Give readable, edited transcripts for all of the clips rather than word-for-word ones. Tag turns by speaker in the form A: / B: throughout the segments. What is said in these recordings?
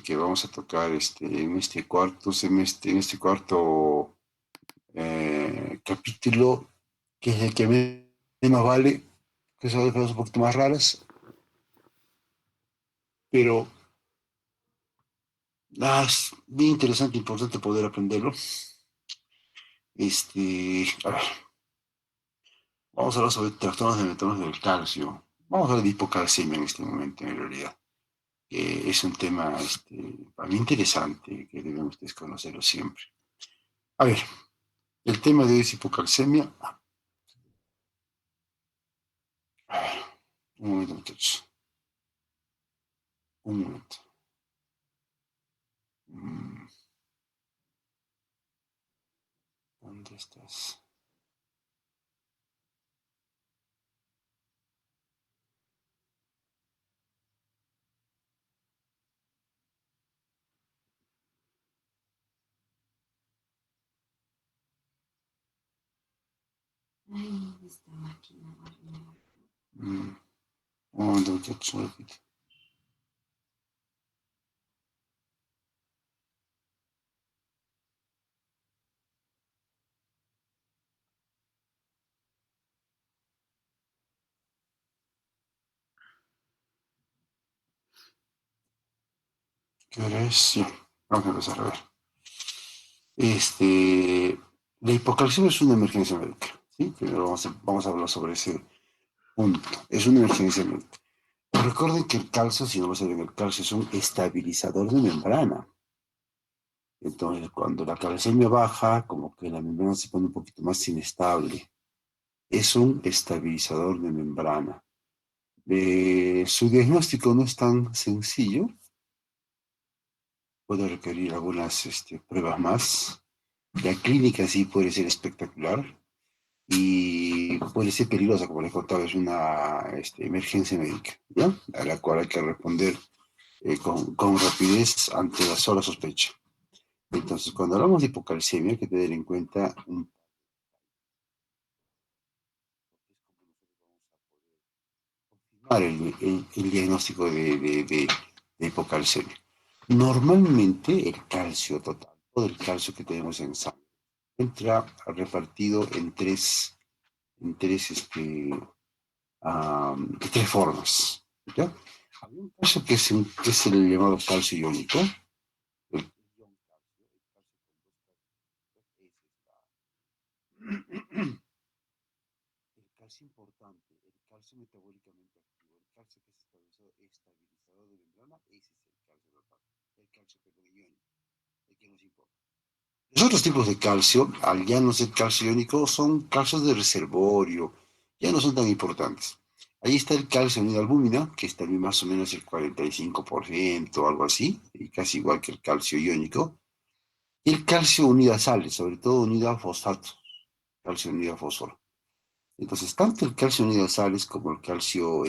A: que vamos a tocar en este cuarto semestre, en este cuarto capítulo, que es el que menos vale, que son cosas un poquito más raras, pero es bien interesante, importante poder aprenderlo. A ver, vamos a hablar sobre trastornos de metabolización del calcio. Vamos a hablar de hipocalcemia en este momento, en realidad. Es un tema para mí interesante que debemos desconocerlo siempre. A ver, el tema de hoy es hipocalcemia. A ver, un momento, muchachos. Un momento. Mm, ¿Dónde estás?
B: Ay, esta máquina horrible.
A: Mm, un momento, muchachos, un ratito. ¿Qué hora es? Sí, vamos a empezar a ver. La hipocalcemia es una emergencia médica. ¿Sí? Primero vamos a hablar sobre ese punto. Es una emergencia médica. Recuerden que el calcio, si no lo saben, el calcio es un estabilizador de membrana. Entonces, cuando la calcemia baja, como que la membrana se pone un poquito más inestable. Es un estabilizador de membrana. Su diagnóstico no es tan sencillo. Puede requerir algunas pruebas más. La clínica sí puede ser espectacular y puede ser peligrosa, como les contaba, es una emergencia médica, ¿ya? A la cual hay que responder con rapidez ante la sola sospecha. Entonces, cuando hablamos de hipocalcemia, hay que tener en cuenta el diagnóstico de hipocalcemia. Normalmente el calcio total, todo el calcio que tenemos en sangre, entra repartido en tres formas. ¿Ya? Hay un calcio que es el llamado calcio iónico. El, el calcio importante, el calcio metabólicamente activo, el calcio que es estabilizador de membrana, ese es el calcio total, el calcio iónico, el que nos importa. Los otros tipos de calcio, al ya no ser calcio iónico, son calcios de reservorio, ya no son tan importantes. Ahí está el calcio unido a albúmina, que está más o menos el 45%, algo así, y casi igual que el calcio iónico. Y el calcio unido a sales, sobre todo unido a fosfato, calcio unido a fósforo. Entonces, tanto el calcio unido a sales como el calcio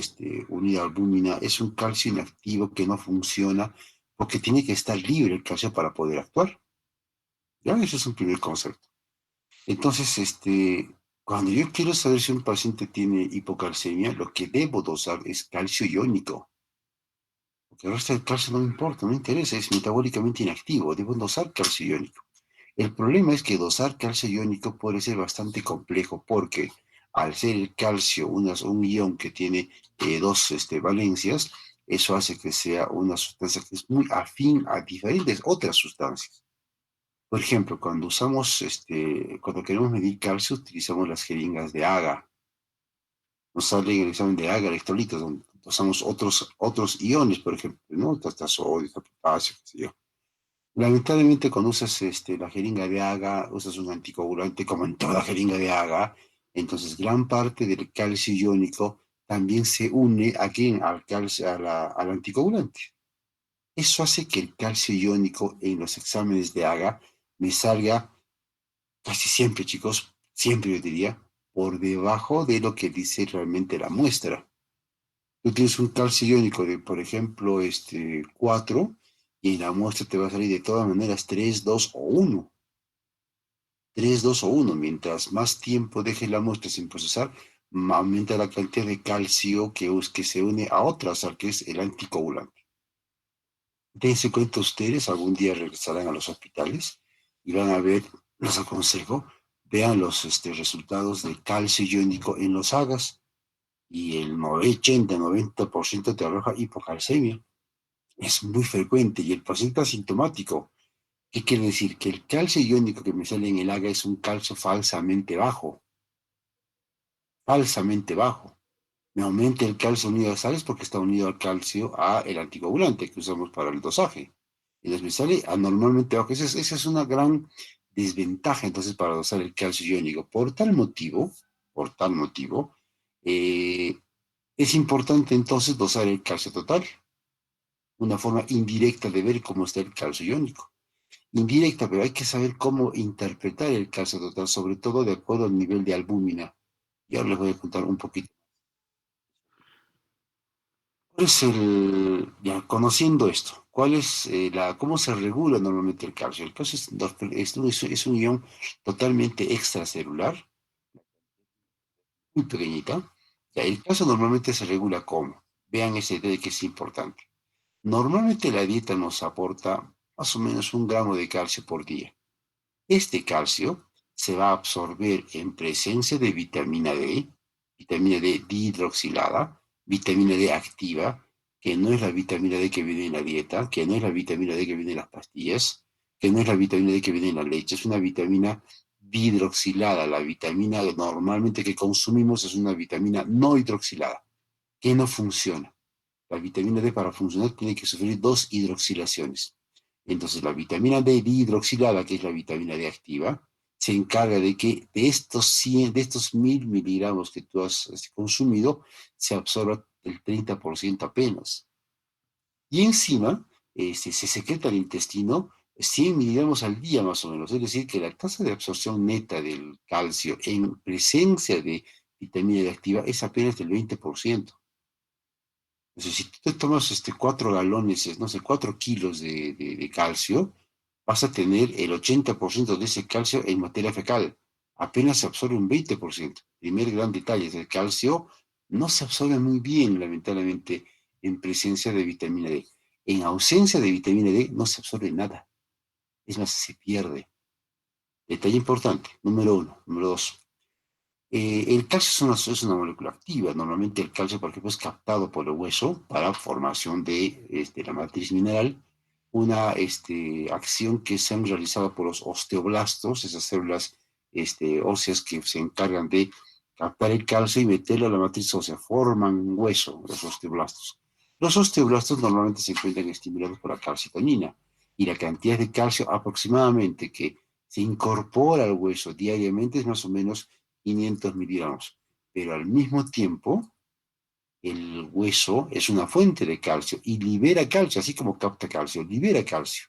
A: unido a albúmina es un calcio inactivo que no funciona porque tiene que estar libre el calcio para poder actuar. ¿Ya? Ese es un primer concepto. Entonces, cuando yo quiero saber si un paciente tiene hipocalcemia, lo que debo dosar es calcio iónico. Porque el resto del calcio no me importa, no me interesa, es metabólicamente inactivo, debo dosar calcio iónico. El problema es que dosar calcio iónico puede ser bastante complejo porque al ser el calcio un ion que tiene dos valencias, eso hace que sea una sustancia que es muy afín a diferentes otras sustancias. Por ejemplo, cuando queremos medir calcio, utilizamos las jeringas de Haga. Nos sale en el examen de Haga, electrolitos, donde usamos otros iones, por ejemplo, ¿no? Hasta sodio, hasta potasio, qué sé yo. Lamentablemente, cuando usas la jeringa de Haga, usas un anticoagulante como en toda jeringa de Haga, entonces gran parte del calcio iónico también se une aquí al calcio, al anticoagulante. Eso hace que el calcio iónico en los exámenes de Haga me salga casi siempre, chicos, siempre yo diría, por debajo de lo que dice realmente la muestra. Tú tienes un calcio iónico de, por ejemplo, 4, y en la muestra te va a salir de todas maneras 3, 2 o 1. 3, 2 o 1. Mientras más tiempo deje la muestra sin procesar, aumenta la cantidad de calcio que se une a otras, al que es el anticoagulante. Dense cuenta ustedes, algún día regresarán a los hospitales y van a ver, les aconsejo, vean los resultados de calcio iónico en los agas y el 80-90% te arroja hipocalcemia. Es muy frecuente y el paciente asintomático. ¿Qué quiere decir? Que el calcio iónico que me sale en el aga es un calcio falsamente bajo. Me aumenta el calcio unido a sales porque está unido al calcio a el anticoagulante que usamos para el dosaje. Entonces me sale anormalmente bajo. Esa es una gran desventaja entonces para dosar el calcio iónico. Por tal motivo, eh, es importante entonces dosar el calcio total, una forma indirecta de ver cómo está el calcio iónico. Indirecta, pero hay que saber cómo interpretar el calcio total, sobre todo de acuerdo al nivel de albúmina. Y ahora les voy a contar un poquito. ¿Cuál es ya conociendo esto, cómo se regula normalmente el calcio? El calcio es un ion totalmente extracelular, muy pequeñita. Ya, el calcio normalmente se regula ¿cómo? Vean ese detalle que es importante. Normalmente la dieta nos aporta más o menos 1 gramo de calcio por día. Este calcio se va a absorber en presencia de vitamina D dihidroxilada, vitamina D activa, que no es la vitamina D que viene en la dieta, que no es la vitamina D que viene en las pastillas, que no es la vitamina D que viene en la leche, es una vitamina dihidroxilada. La vitamina normalmente que consumimos es una vitamina no hidroxilada, que no funciona. La vitamina D para funcionar tiene que sufrir 2 hidroxilaciones. Entonces la vitamina D dihidroxilada, que es la vitamina D activa, se encarga de que de estos 1000 miligramos que tú has consumido, se absorba el 30% apenas. Y encima se secreta al intestino 100 miligramos al día más o menos. Es decir, que la tasa de absorción neta del calcio en presencia de vitamina D activa es apenas del 20%. Entonces, si tú te tomas 4 galones, no sé, 4 kilos de calcio, vas a tener el 80% de ese calcio en materia fecal. Apenas se absorbe un 20%. Primer gran detalle, el calcio no se absorbe muy bien, lamentablemente, en presencia de vitamina D. En ausencia de vitamina D no se absorbe nada. Es más, se pierde. Detalle importante, número uno. Número dos, el calcio es una molécula activa. Normalmente el calcio, por ejemplo, es captado por el hueso para formación de la matriz mineral, una acción que se han realizado por los osteoblastos, esas células óseas que se encargan de captar el calcio y meterlo a la matriz ósea, forman hueso, los osteoblastos. Los osteoblastos normalmente se encuentran estimulados por la calcitonina y la cantidad de calcio aproximadamente que se incorpora al hueso diariamente es más o menos 500 miligramos. Pero al mismo tiempo, el hueso es una fuente de calcio y libera calcio, así como capta calcio, libera calcio.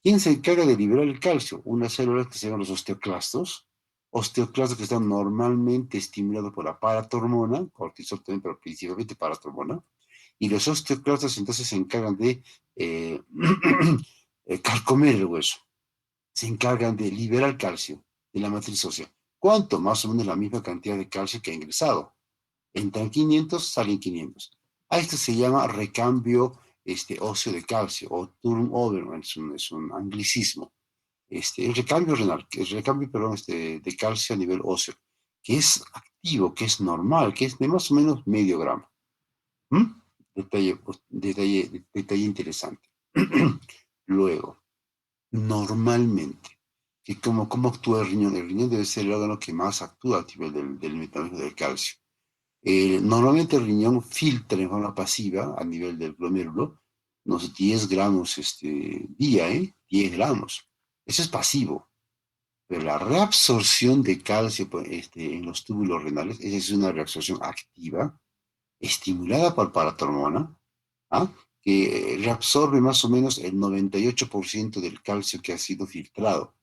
A: ¿Quién se encarga de liberar el calcio? Unas células que se llaman los osteoclastos que están normalmente estimulados por la paratormona, cortisol también, pero principalmente paratormona, y los osteoclastos entonces se encargan de carcomer el hueso, se encargan de liberar calcio de la matriz ósea. ¿Cuánto? Más o menos la misma cantidad de calcio que ha ingresado. Entran 500, salen 500. A esto se llama recambio óseo de calcio o turnover, es un anglicismo. El recambio renal, el recambio, perdón, de calcio a nivel óseo, que es activo, que es normal, que es de más o menos medio gramo. ¿Mm? Detalle interesante. Luego, normalmente, ¿cómo actúa el riñón? El riñón debe ser el órgano que más actúa a nivel del metabolismo del calcio. Normalmente el riñón filtra en forma pasiva a nivel del glomérulo unos 10 gramos día, 10 gramos. Eso es pasivo. Pero la reabsorción de calcio en los túbulos renales, esa es una reabsorción activa, estimulada por paratormona, ¿ah? Que reabsorbe más o menos el 98% del calcio que ha sido filtrado.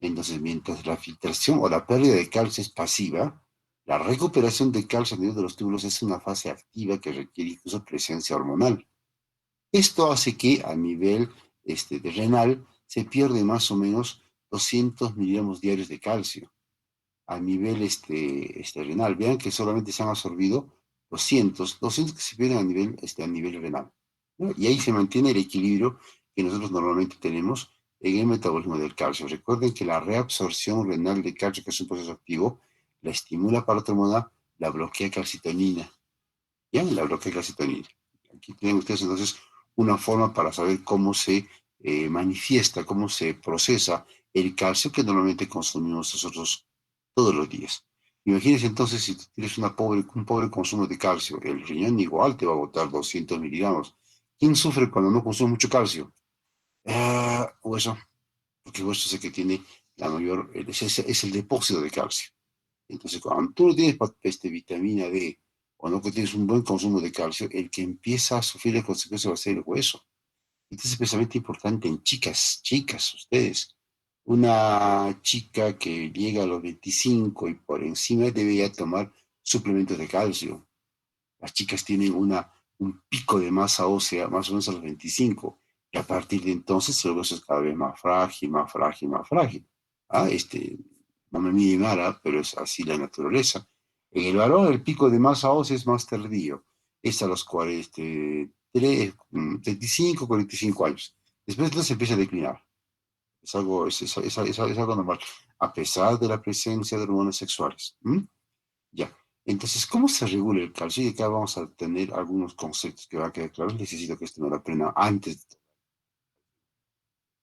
A: Entonces, mientras la filtración o la pérdida de calcio es pasiva, la recuperación de calcio a nivel de los túbulos es una fase activa que requiere incluso presencia hormonal. Esto hace que a nivel de renal se pierde más o menos 200 miligramos diarios de calcio. A nivel renal, vean que solamente se han absorbido 200 que se pierden a nivel renal. ¿no? Y ahí se mantiene el equilibrio que nosotros normalmente tenemos en el metabolismo del calcio. Recuerden que la reabsorción renal de calcio, que es un proceso activo, la estimula paratormona, la bloquea calcitonina. ¿Ya? La bloquea calcitonina. Aquí tienen ustedes entonces una forma para saber cómo se manifiesta, cómo se procesa el calcio que normalmente consumimos nosotros todos los días. Imagínense entonces si tienes un pobre consumo de calcio, el riñón igual te va a botar 200 miligramos. ¿Quién sufre cuando no consume mucho calcio? Hueso, porque el hueso es el que tiene la mayor, es el depósito de calcio. Entonces, cuando tú no tienes vitamina D o no que tienes un buen consumo de calcio, el que empieza a sufrir las consecuencias va a ser el hueso. Esto es especialmente importante en chicas, ustedes. Una chica que llega a los 25 y por encima debería tomar suplementos de calcio. Las chicas tienen un pico de masa ósea más o menos a los 25 y a partir de entonces el hueso es cada vez más frágil, más frágil, más frágil. No me mide nada, pero es así la naturaleza. En el varón el pico de masa ósea es más tardío, es a los 35, 45 años. Después entonces empieza a declinar. Es algo normal, a pesar de la presencia de hormonas sexuales. Ya. Entonces, ¿cómo se regula el calcio? Y acá vamos a tener algunos conceptos que van a quedar claros. Necesito que esto me lo aprenda antes.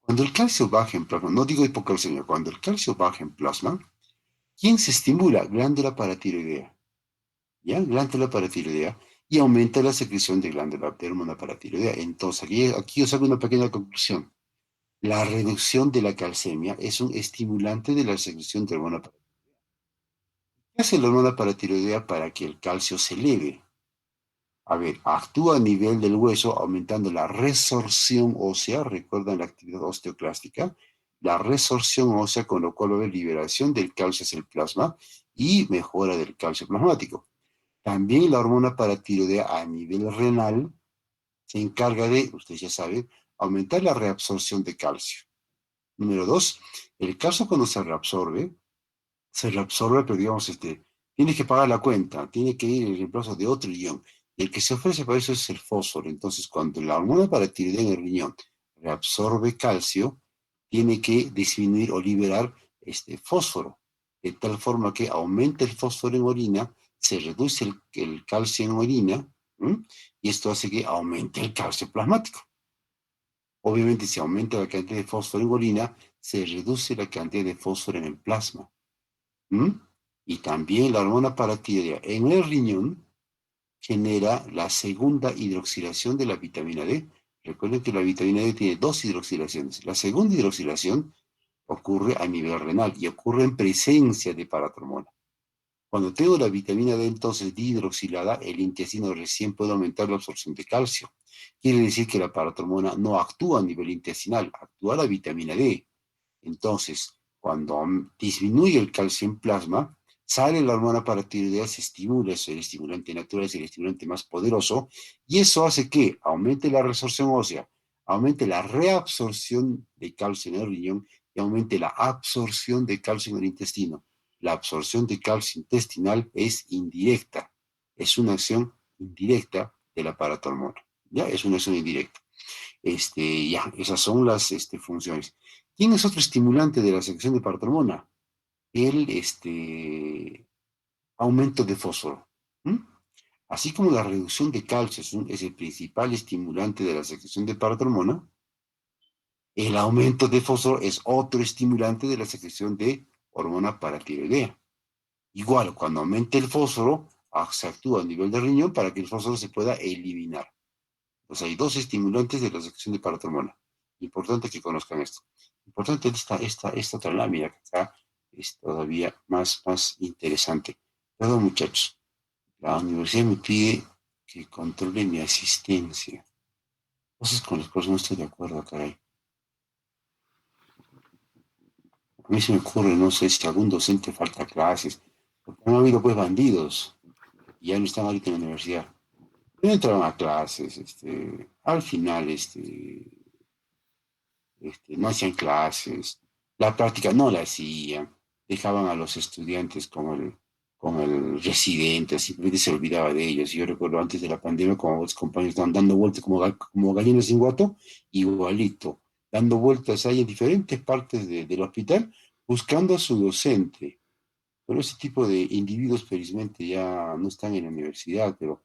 A: Cuando el calcio baja en plasma, no digo hipocalcemia, cuando el calcio baja en plasma, ¿quién se estimula? Glándula paratiroidea. ¿Ya? Glándula paratiroidea y aumenta la secreción de hormona paratiroidea. Entonces, aquí os hago una pequeña conclusión. La reducción de la calcemia es un estimulante de la secreción de hormona paratiroidea. ¿Qué hace la hormona paratiroidea para que el calcio se eleve? A ver, actúa a nivel del hueso aumentando la resorción ósea, recuerdan la actividad osteoclástica, la resorción ósea, con lo cual va a haber liberación del calcio hacia el plasma y mejora del calcio plasmático. También la hormona paratiroidea a nivel renal se encarga de, ustedes ya saben, aumentar la reabsorción de calcio. Número dos, el calcio cuando se reabsorbe, pero digamos, tiene que pagar la cuenta, tiene que ir el reemplazo de otro ion. El que se ofrece para eso es el fósforo. Entonces, cuando la hormona paratiroidea en el riñón reabsorbe calcio, tiene que disminuir o liberar este fósforo, de tal forma que aumenta el fósforo en orina, se reduce el calcio en orina, ¿m? Y esto hace que aumente el calcio plasmático. Obviamente, si aumenta la cantidad de fósforo en orina, se reduce la cantidad de fósforo en el plasma. ¿Mm? Y también la hormona paratiroidea en el riñón genera la segunda hidroxilación de la vitamina D. Recuerden que la vitamina D tiene dos hidroxilaciones. La segunda hidroxilación ocurre a nivel renal y ocurre en presencia de paratormona. Cuando tengo la vitamina D entonces dihidroxilada, el intestino recién puede aumentar la absorción de calcio. Quiere decir que la paratormona no actúa a nivel intestinal, actúa la vitamina D. Entonces, cuando disminuye el calcio en plasma, sale la hormona paratiroidea, se estimula, es el estimulante natural, es el estimulante más poderoso, y eso hace que aumente la resorción ósea, aumente la reabsorción de calcio en el riñón y aumente la absorción de calcio en el intestino. La absorción de calcio intestinal es indirecta, es una acción indirecta de la paratormona, ¿ya? Es una acción indirecta. Ya, esas son las funciones. ¿Quién es otro estimulante de la secreción de paratormona? El aumento de fósforo. ¿Mm? Así como la reducción de calcio es el principal estimulante de la secreción de paratormona, el aumento de fósforo es otro estimulante de la secreción de hormona paratiroidea. Igual, cuando aumenta el fósforo, se actúa a nivel del riñón para que el fósforo se pueda eliminar. Pues hay dos estimulantes de la secreción de paratormona. Importante que conozcan esto. Importante esta otra lámina que acá es todavía más interesante. Perdón, muchachos. La universidad me pide que controle mi asistencia. Cosas con las cuales no estoy de acuerdo, caray. A mí se me ocurre, no sé si algún docente falta clases. Porque no ha habido pues bandidos. Y ya no están ahorita en la universidad. No entraron a clases, al final, no hacían clases, la práctica no la hacían, dejaban a los estudiantes con el residente, simplemente se olvidaba de ellos. Yo recuerdo antes de la pandemia, como los compañeros estaban dando vueltas como gallinas sin guato, igualito, dando vueltas ahí en diferentes partes del hospital, buscando a su docente. Pero ese tipo de individuos felizmente ya no están en la universidad, pero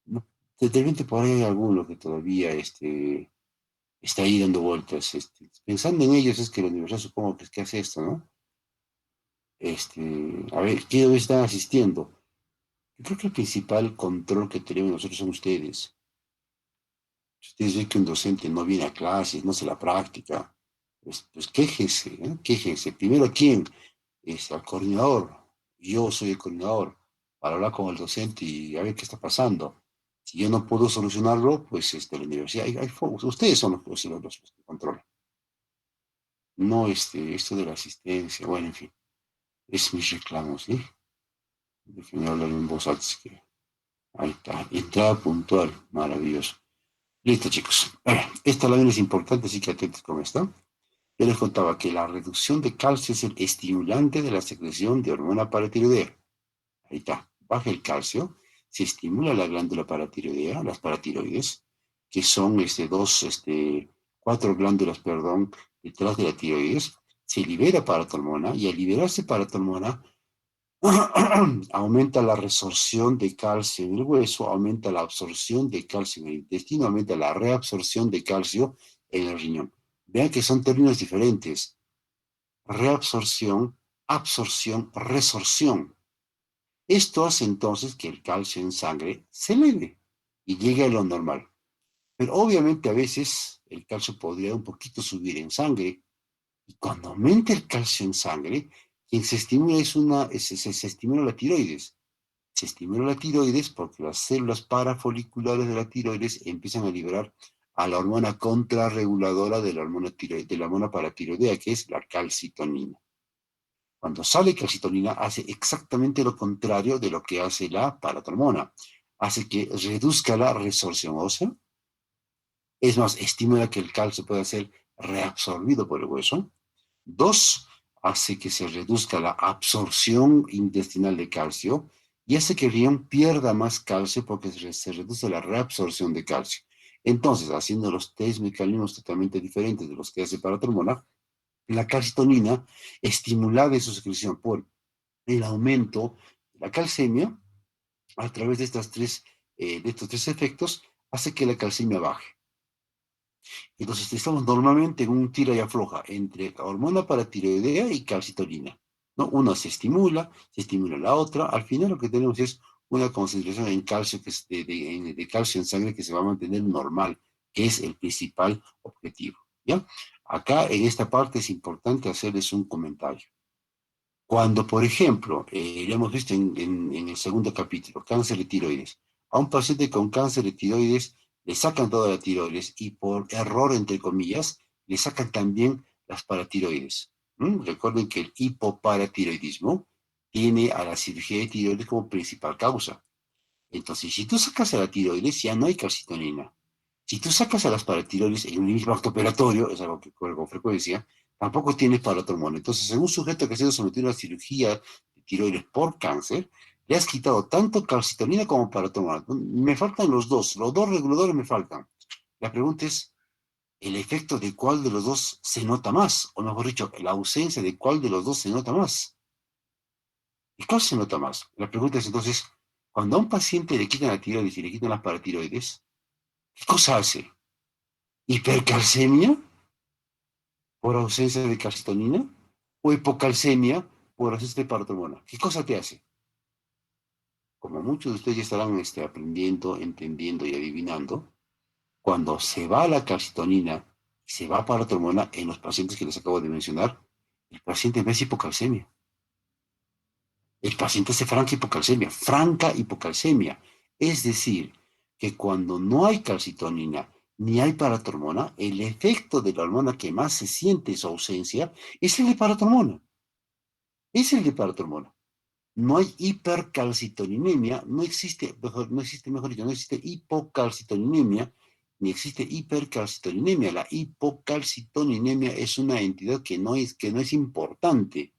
A: no, de repente por ahí hay alguno que todavía está ahí dando vueltas. Pensando en ellos es que la universidad supongo que es que hace esto, ¿no? A ver, ¿qué debe estar asistiendo? Yo creo que el principal control que tenemos nosotros son ustedes. Si ustedes ven que un docente no viene a clases, no hace la práctica, pues quéjense, ¿eh? Quéjense. Primero, ¿a quién? Al coordinador. Yo soy el coordinador para hablar con el docente y a ver qué está pasando. Si yo no puedo solucionarlo, pues la universidad, ustedes son los que controlan. No esto de la asistencia, bueno, en fin, es mis reclamos, ¿sí? Déjenme hablar en voz alta, así que ahí está, entrada puntual, maravilloso. Listo, chicos. Esta lámina es importante, así que atentos con esto. Yo les contaba que la reducción de calcio es el estimulante de la secreción de hormona paratiroidea. Ahí está. Baja el calcio, se estimula la glándula paratiroidea, las paratiroides, que son cuatro glándulas, perdón, detrás de la tiroides. Se libera paratormona y al liberarse paratormona aumenta la resorción de calcio en el hueso, aumenta la absorción de calcio en el intestino, aumenta la reabsorción de calcio en el riñón. Vean que son términos diferentes. Reabsorción, absorción, resorción. Esto hace entonces que el calcio en sangre se eleve y llegue a lo normal. Pero obviamente a veces el calcio podría un poquito subir en sangre y cuando aumenta el calcio en sangre, quien se estimula se estimula la tiroides. Se estimula la tiroides porque las células parafoliculares de la tiroides empiezan a liberar a la hormona contrarreguladora de de la hormona paratiroidea, que es la calcitonina. Cuando sale calcitonina, hace exactamente lo contrario de lo que hace la paratormona. Hace que reduzca la resorción ósea. Es más, estimula que el calcio pueda ser reabsorbido por el hueso. Dos, hace que se reduzca la absorción intestinal de calcio y hace que el riñón pierda más calcio porque se reduce la reabsorción de calcio. Entonces, haciendo los tres mecanismos totalmente diferentes de los que hace paratormona, la calcitonina, estimulada de su secreción por el aumento de la calcemia, a través de estos tres efectos, hace que la calcemia baje. Entonces estamos normalmente en un tira y afloja entre hormona paratiroidea y calcitonina, ¿no? Una se estimula la otra, al final lo que tenemos es una concentración en calcio, que es de calcio en sangre que se va a mantener normal, que es el principal objetivo, ¿ya? Acá en esta parte es importante hacerles un comentario. Cuando, por ejemplo, lo hemos visto en el segundo capítulo, cáncer de tiroides, a un paciente con cáncer de tiroides le sacan toda la tiroides y por error, entre comillas, le sacan también las paratiroides. Recuerden que el hipoparatiroidismo tiene a la cirugía de tiroides como principal causa. Entonces, si tú sacas a la tiroides, ya no hay calcitonina. Si tú sacas a las paratiroides en un mismo acto operatorio, es algo que ocurre con frecuencia, tampoco tienes paratormona. Entonces, en un sujeto que ha sido sometido a una cirugía de tiroides por cáncer, le has quitado tanto calcitonina como paratormona. Me faltan los dos reguladores me faltan. La pregunta es, ¿el efecto de cuál de los dos se nota más? O mejor dicho, la ausencia de cuál de los dos se nota más. ¿Y cuál se nota más? La pregunta es entonces, cuando a un paciente le quitan la tiroides y le quitan las paratiroides, ¿qué cosa hace? ¿Hipercalcemia por ausencia de calcitonina? ¿O hipocalcemia por ausencia de paratormona? ¿Qué cosa te hace? Como muchos de ustedes ya estarán aprendiendo, entendiendo y adivinando, cuando se va la calcitonina y se va paratormona en los pacientes que les acabo de mencionar, el paciente ve hipocalcemia. El paciente hace franca hipocalcemia. Es decir, que cuando no hay calcitonina ni hay paratormona, el efecto de la hormona que más se siente su ausencia es el de paratormona. Es el de paratormona. No hay hipercalcitoninemia, mejor dicho, no existe hipocalcitoninemia, ni existe hipercalcitoninemia. La hipocalcitoninemia es una entidad que no es importante.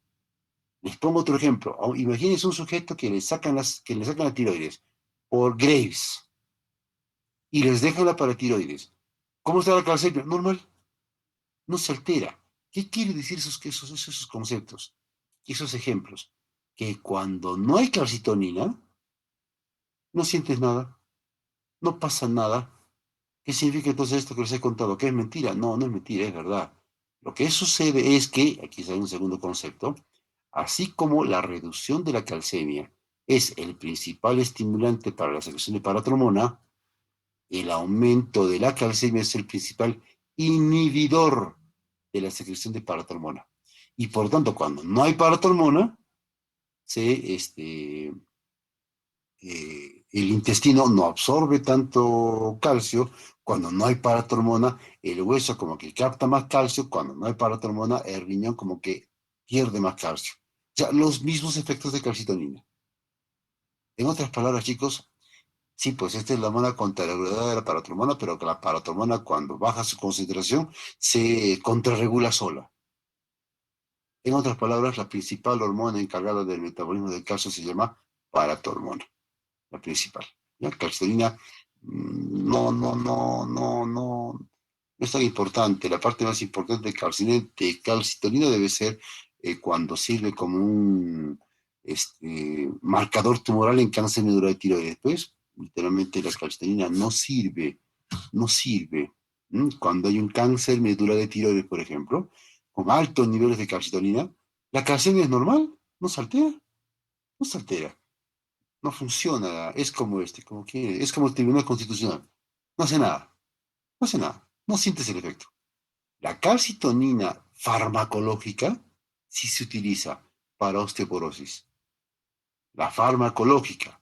A: Les pongo otro ejemplo. Imagínense un sujeto que le sacan la tiroides por Graves y les dejan la paratiroides. ¿Cómo está la calcemia? Normal, no se altera. ¿Qué quiere decir esos conceptos? Esos ejemplos. Que cuando no hay calcitonina, no sientes nada, no pasa nada. ¿Qué significa entonces esto que les he contado? ¿Que es mentira? No, no es mentira, es verdad. Lo que sucede es que, aquí sale un segundo concepto, así como la reducción de la calcemia es el principal estimulante para la secreción de paratromona, el aumento de la calcemia es el principal inhibidor de la secreción de paratormona. Y por lo tanto, cuando no hay paratormona, el intestino no absorbe tanto calcio. Cuando no hay paratormona, el hueso como que capta más calcio. Cuando no hay paratormona, el riñón como que pierde más calcio. O sea, los mismos efectos de calcitonina. En otras palabras, chicos, sí, pues esta es la hormona contrarregulada de la paratormona, pero que la paratormona cuando baja su concentración se contrarregula sola. En otras palabras, la principal hormona encargada del metabolismo del calcio se llama paratormona, la principal. La calcitonina no es tan importante. La parte más importante de calcitonina debe ser cuando sirve como un marcador tumoral en cáncer medular de tiroides. Después, literalmente la calcitonina no sirve, no sirve. Cuando hay un cáncer medular de tiroides, por ejemplo, con altos niveles de calcitonina, la calcemia es normal, no se altera, no se altera, no funciona, es como es como el Tribunal Constitucional, no hace nada, no hace nada, no sientes el efecto. La calcitonina farmacológica sí se utiliza para osteoporosis. La farmacológica,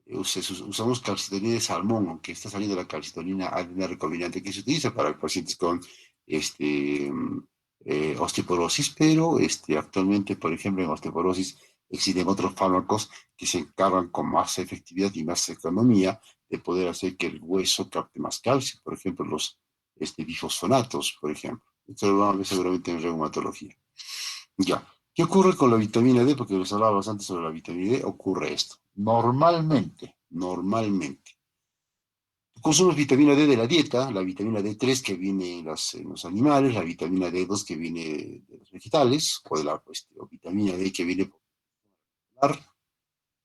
A: usamos calcitonina de salmón, aunque está saliendo la calcitonina adenina recombinante que se utiliza para pacientes con este, osteoporosis, pero actualmente, por ejemplo, en osteoporosis existen otros fármacos que se encargan con más efectividad y más economía de poder hacer que el hueso capte más calcio, por ejemplo, los bifosfonatos, por ejemplo. Esto lo vamos a ver seguramente en reumatología. Ya. ¿Qué ocurre con la vitamina D? Porque les hablaba bastante sobre la vitamina D. Ocurre esto. Normalmente. Consumes vitamina D de la dieta, la vitamina D3 que viene en los animales, la vitamina D2 que viene de los vegetales, o de la o vitamina D que viene por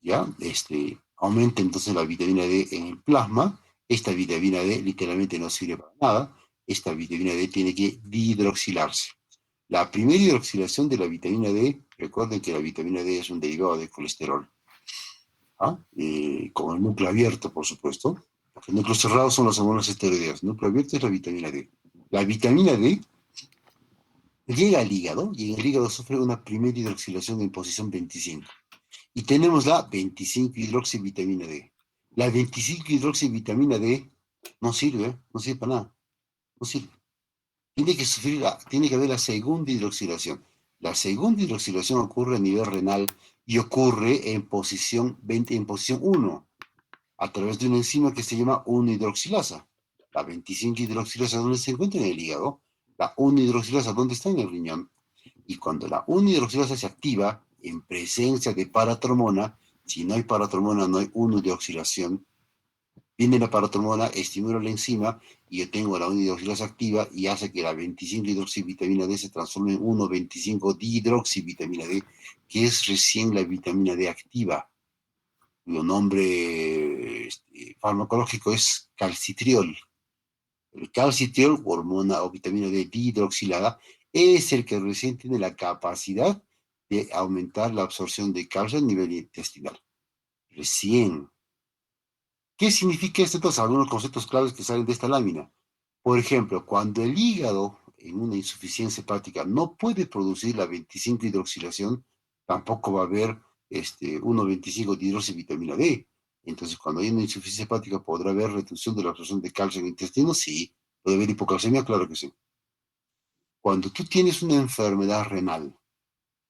A: ¿ya? Aumenta entonces la vitamina D en el plasma. Esta vitamina D literalmente no sirve para nada. Esta vitamina D tiene que dihidroxilarse. La primera hidroxilación de la vitamina D, recuerden que la vitamina D es un derivado de colesterol, ¿ah? Con el núcleo abierto, por supuesto, porque el núcleo cerrado son las hormonas esteroideas, el núcleo abierto es la vitamina D. La vitamina D llega al hígado y en el hígado sufre una primera hidroxilación en posición 25. Y tenemos la 25-hidroxivitamina D. La 25-hidroxivitamina D no sirve para nada, no sirve. Tiene que haber la segunda hidroxilación. La segunda hidroxilación ocurre a nivel renal y ocurre en posición 20, en posición 1, a través de una enzima que se llama 1-hidroxilasa. La 25-hidroxilasa, ¿dónde se encuentra? En el hígado. La 1-hidroxilasa, ¿dónde está? En el riñón. Y cuando la 1-hidroxilasa se activa en presencia de paratormona, si no hay paratormona, no hay 1-hidroxilación, viene la paratormona, estimula la enzima y yo tengo la 1-hidroxilasa activa y hace que la 25-hidroxivitamina D se transforme en 1,25-dihidroxivitamina D, que es recién la vitamina D activa. Cuyo nombre farmacológico es calcitriol. El calcitriol, hormona o vitamina D dihidroxilada, es el que recién tiene la capacidad de aumentar la absorción de calcio a nivel intestinal. Recién. ¿Qué significa esto? Entonces, algunos conceptos claves que salen de esta lámina. Por ejemplo, cuando el hígado, en una insuficiencia hepática, no puede producir la 25-hidroxilación, tampoco va a haber 1,25-dihidroxivitamina D. Entonces, cuando hay una insuficiencia hepática, ¿podrá haber reducción de la absorción de calcio en el intestino? Sí. ¿Puede haber hipocalcemia? Claro que sí. Cuando tú tienes una enfermedad renal,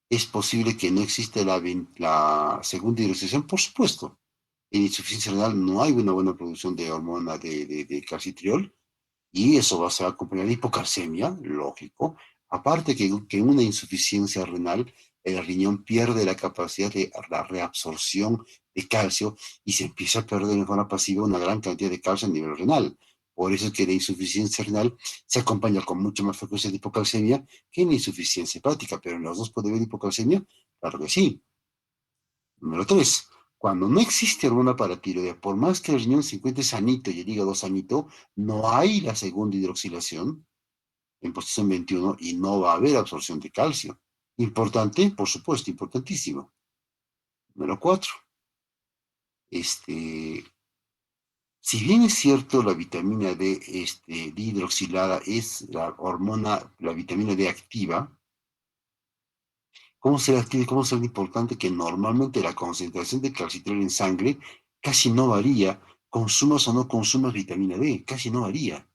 A: ¿es posible que no exista la segunda hidroxilación? Por supuesto. En insuficiencia renal no hay una buena producción de hormona de calcitriol y eso se va a acompañar de hipocalcemia, lógico. Aparte que en una insuficiencia renal el riñón pierde la capacidad de la reabsorción de calcio y se empieza a perder de forma pasiva una gran cantidad de calcio a nivel renal. Por eso es que la insuficiencia renal se acompaña con mucha más frecuencia de hipocalcemia que la insuficiencia hepática, pero en los dos puede haber hipocalcemia, claro que sí. Número 3. Cuando no existe hormona paratiroidea, por más que el riñón se encuentre sanito y el hígado sanito, no hay la segunda hidroxilación en posición 21 y no va a haber absorción de calcio. Importante, por supuesto, importantísimo. Número 4. Si bien es cierto, la vitamina D dihidroxilada es la hormona, la vitamina D activa, ¿cómo será activa y cómo será importante que normalmente la concentración de calcitrol en sangre casi no varía, consumas o no consumas vitamina D, casi no varía?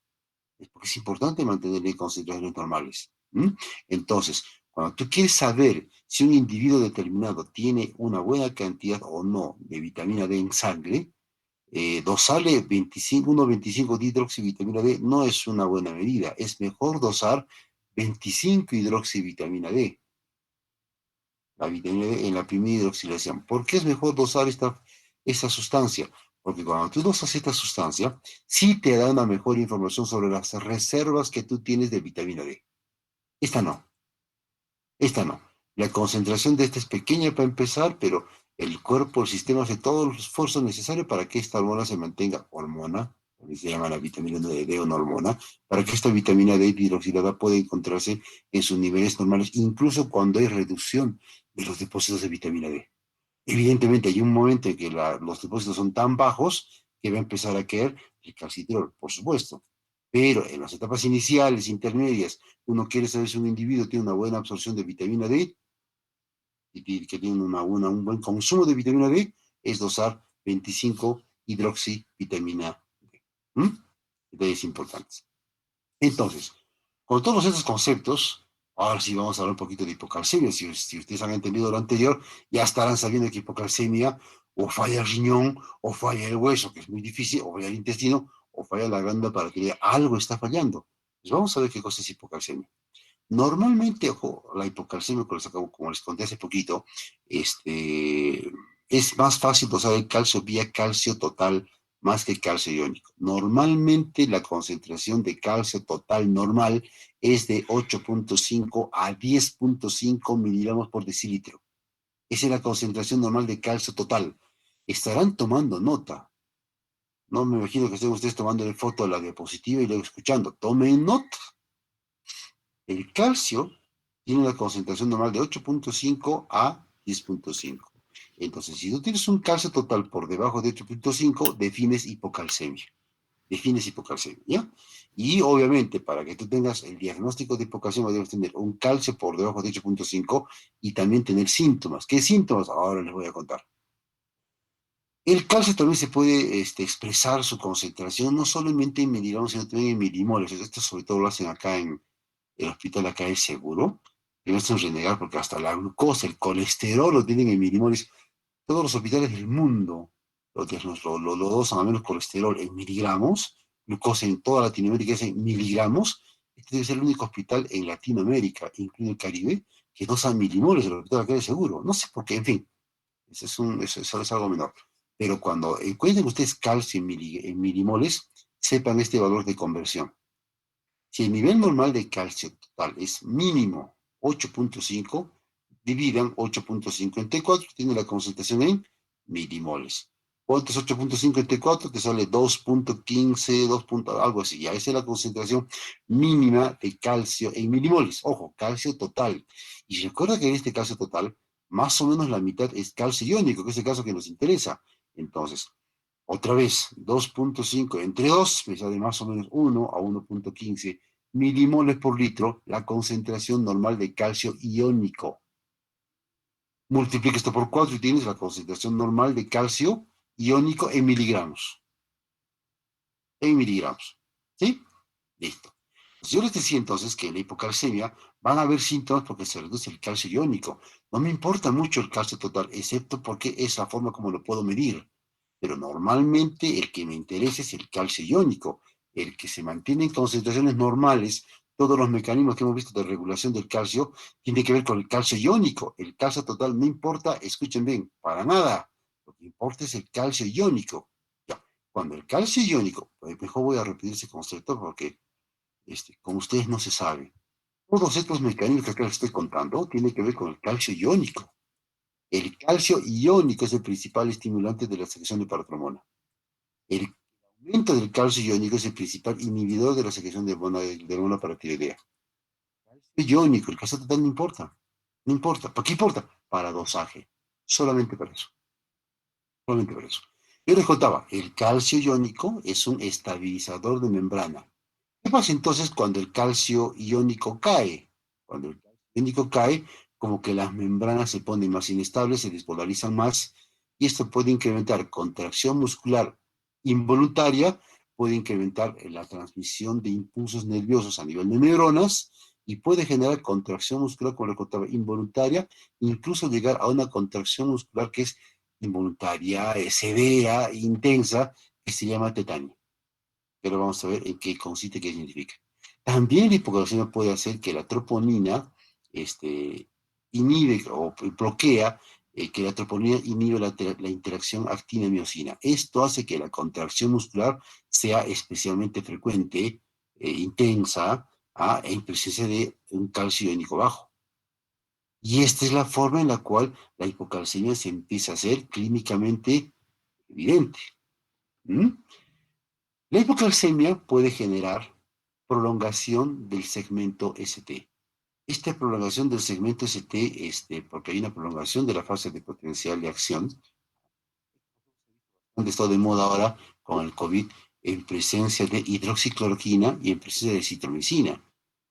A: Es porque es importante mantener en concentraciones normales. Entonces, cuando tú quieres saber si un individuo determinado tiene una buena cantidad o no de vitamina D en sangre, dosarle 25, 1,25 de hidroxivitamina D no es una buena medida. Es mejor dosar 25 hidroxivitamina D, la vitamina D en la primera hidroxilación. ¿Por qué es mejor dosar esta sustancia? Porque cuando tú dosas esta sustancia, sí te da una mejor información sobre las reservas que tú tienes de vitamina D. Esta no. Esta no. La concentración de esta es pequeña para empezar, pero el cuerpo, el sistema hace todo el esfuerzo necesario para que esta hormona se mantenga hormona, que se llama la vitamina D, una hormona, para que esta vitamina D hidroxilada pueda encontrarse en sus niveles normales, incluso cuando hay reducción de los depósitos de vitamina D. Evidentemente hay un momento en que los depósitos son tan bajos que va a empezar a caer el calcitrol, por supuesto. Pero en las etapas iniciales, intermedias, uno quiere saber si un individuo tiene una buena absorción de vitamina D y que tiene un buen consumo de vitamina D, es dosar 25 hidroxivitamina D. ¿Mm? Detalles importantes. Entonces, con todos estos conceptos, ahora sí vamos a hablar un poquito de hipocalcemia. Si ustedes han entendido lo anterior, ya estarán sabiendo que hipocalcemia o falla el riñón, o falla el hueso, que es muy difícil, o falla el intestino, o falla la glándula para que algo está fallando. Pues vamos a ver qué cosa es hipocalcemia. Normalmente, ojo, la hipocalcemia, como les conté hace poquito, es más fácil dosar el calcio vía calcio total más que calcio iónico. Normalmente la concentración de calcio total normal es de 8,5 a 10,5 miligramos por decilitro. Esa es la concentración normal de calcio total. Estarán tomando nota. No me imagino que estén ustedes tomando foto a la diapositiva y luego escuchando. Tomen nota. El calcio tiene una concentración normal de 8,5 a 10,5. Entonces, si tú tienes un calcio total por debajo de 8,5, defines hipocalcemia. Defines hipocalcemia, ¿ya? Y obviamente, para que tú tengas el diagnóstico de hipocalcemia, debes tener un calcio por debajo de 8,5 y también tener síntomas. ¿Qué síntomas? Ahora les voy a contar. El calcio también se puede expresar su concentración no solamente en miligramos, sino también en milimoles. Esto sobre todo lo hacen acá en el hospital acá es seguro, que no están renegar porque hasta la glucosa, el colesterol lo tienen en milimoles. Todos los hospitales del mundo lo dosan a menos colesterol en miligramos, glucosa en toda Latinoamérica es en miligramos. Este debe ser el único hospital en Latinoamérica, incluido el Caribe, que dosa milimoles, el hospital acá es seguro. No sé por qué, en fin, eso es algo menor. Pero cuando encuentren ustedes calcio en milimoles, sepan este valor de conversión. Si el nivel normal de calcio total es mínimo 8,5, dividan 8,5 entre 4, tiene la concentración en milimoles. ¿Cuánto es 8,5 entre 4? Te sale 2,15, 2, algo así. Ya esa es la concentración mínima de calcio en milimoles. Ojo, calcio total. Y recuerda que en este calcio total, más o menos la mitad es calcio iónico, que es el caso que nos interesa. Entonces, otra vez, 2,5 entre 2 me sale más o menos 1 a 1,15 milimoles por litro, la concentración normal de calcio iónico. Multiplica esto por 4 y tienes la concentración normal de calcio iónico en miligramos. En miligramos. ¿Sí? Listo. Pues yo les decía entonces que en la hipocalcemia van a haber síntomas porque se reduce el calcio iónico. No me importa mucho el calcio total, excepto porque es la forma como lo puedo medir. Pero normalmente el que me interesa es el calcio iónico, el que se mantiene en concentraciones normales todos los mecanismos que hemos visto de regulación del calcio tienen que ver con el calcio iónico. El calcio total no importa, escuchen bien, para nada. Lo que importa es el calcio iónico. Ya, cuando el calcio iónico, mejor voy a repetir ese concepto porque con ustedes no se sabe. Todos estos mecanismos que acá les estoy contando tienen que ver con el calcio iónico. El calcio iónico es el principal estimulante de la secreción de paratromona. El aumento del calcio iónico es el principal inhibidor de la secreción de hormona paratiroidea. El iónico, el calcio total no importa. No importa. ¿Para qué importa? Para dosaje. Solamente para eso. Solamente para eso. Yo les contaba, el calcio iónico es un estabilizador de membrana. ¿Qué pasa entonces cuando el calcio iónico cae? Cuando el calcio iónico cae, como que las membranas se ponen más inestables, se despolarizan más, y esto puede incrementar contracción muscular involuntaria, puede incrementar la transmisión de impulsos nerviosos a nivel de neuronas, y puede generar contracción muscular, como le contaba, involuntaria, incluso llegar a una contracción muscular que es involuntaria, severa, intensa, que se llama tetania, pero vamos a ver en qué consiste, qué significa. También la hipoglucemia puede hacer que la troponina inhibe o bloquea, que la troponina inhibe la interacción actina-miosina. Esto hace que la contracción muscular sea especialmente frecuente, intensa, en presencia de un calcio iónico bajo. Y esta es la forma en la cual la hipocalcemia se empieza a hacer clínicamente evidente. ¿Mm? La hipocalcemia puede generar prolongación del segmento ST. Esta prolongación del segmento ST, porque hay una prolongación de la fase de potencial de acción, donde está de moda ahora con el COVID, en presencia de hidroxicloroquina y en presencia de citromicina.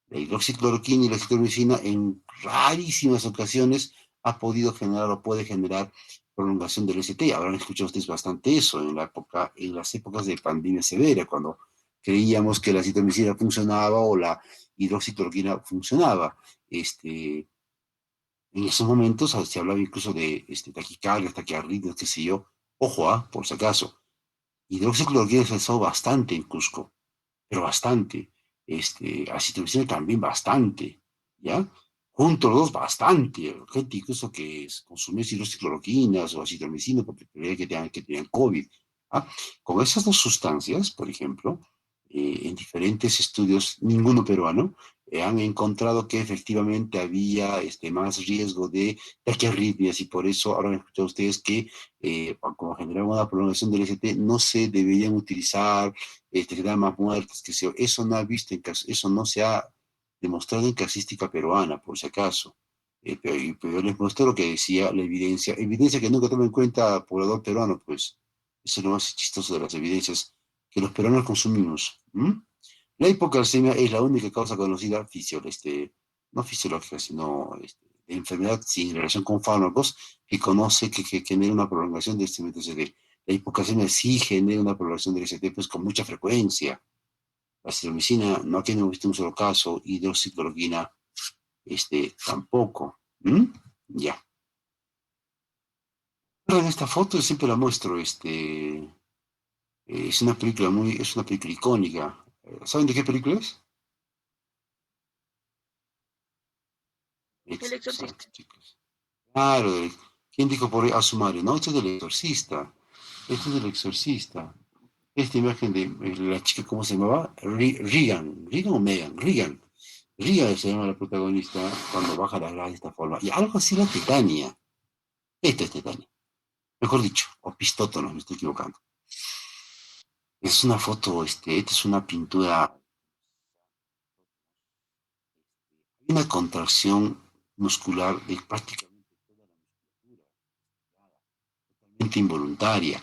A: La hidroxicloroquina y la citromicina en rarísimas ocasiones ha podido generar o puede generar prolongación del ST. Habrán escuchado ustedes bastante eso en las épocas de pandemia severa, cuando creíamos que la citromicina funcionaba o la hidroxicloroquina funcionaba. En esos momentos se hablaba incluso de taquicardias, taquiarritmias, qué sé yo. Ojo, por si acaso. Hidroxicloroquina se ha usado bastante en Cusco, pero bastante. Acitromicina también bastante, ¿ya? Juntos los dos bastante. Gente incluso que consumía hidroxicloroquinas o acitromicina porque creía que tenían COVID. ¿Ah? Con esas dos sustancias, por ejemplo, en diferentes estudios, ninguno peruano, han encontrado que efectivamente había más riesgo de taquiarritmias y por eso ahora han escuchado ustedes que como generar una prolongación del ST no se deberían utilizar generar más muertes, que se, eso no ha visto eso no se ha demostrado en casística peruana, por si acaso. Pero yo les muestro lo que decía la evidencia, evidencia que nunca toma en cuenta poblador peruano, pues eso es lo más chistoso de las evidencias que los peruanos consumimos. ¿Mm? La hipocalcemia es la única causa conocida, no fisiológica, sino de enfermedad sin relación con fármacos, que conoce que genera una prolongación de este método CD. La hipocalcemia sí genera una prolongación del ST, pues con mucha frecuencia. La citromicina, no aquí no hemos visto un solo caso, hidroxicloroquina, tampoco. ¿Mm? Ya. En esta foto siempre la muestro, es una película icónica. ¿Saben de qué película es?
C: El
A: Exacto,
C: exorcista.
A: chicos. Claro, ¿quién dijo por ahí a su madre? No, esto es del exorcista. Esto es del exorcista. Esta imagen de la chica, ¿cómo se llamaba? Regan. ¿Regan o Megan? Regan. Regan se llama la protagonista cuando baja la grada de esta forma. Y algo así la Titania. Esta es Titania. Mejor dicho, o Pistótonos, me estoy equivocando. Es una foto, esta es una pintura. Hay una contracción muscular de prácticamente toda la musculatura, totalmente involuntaria,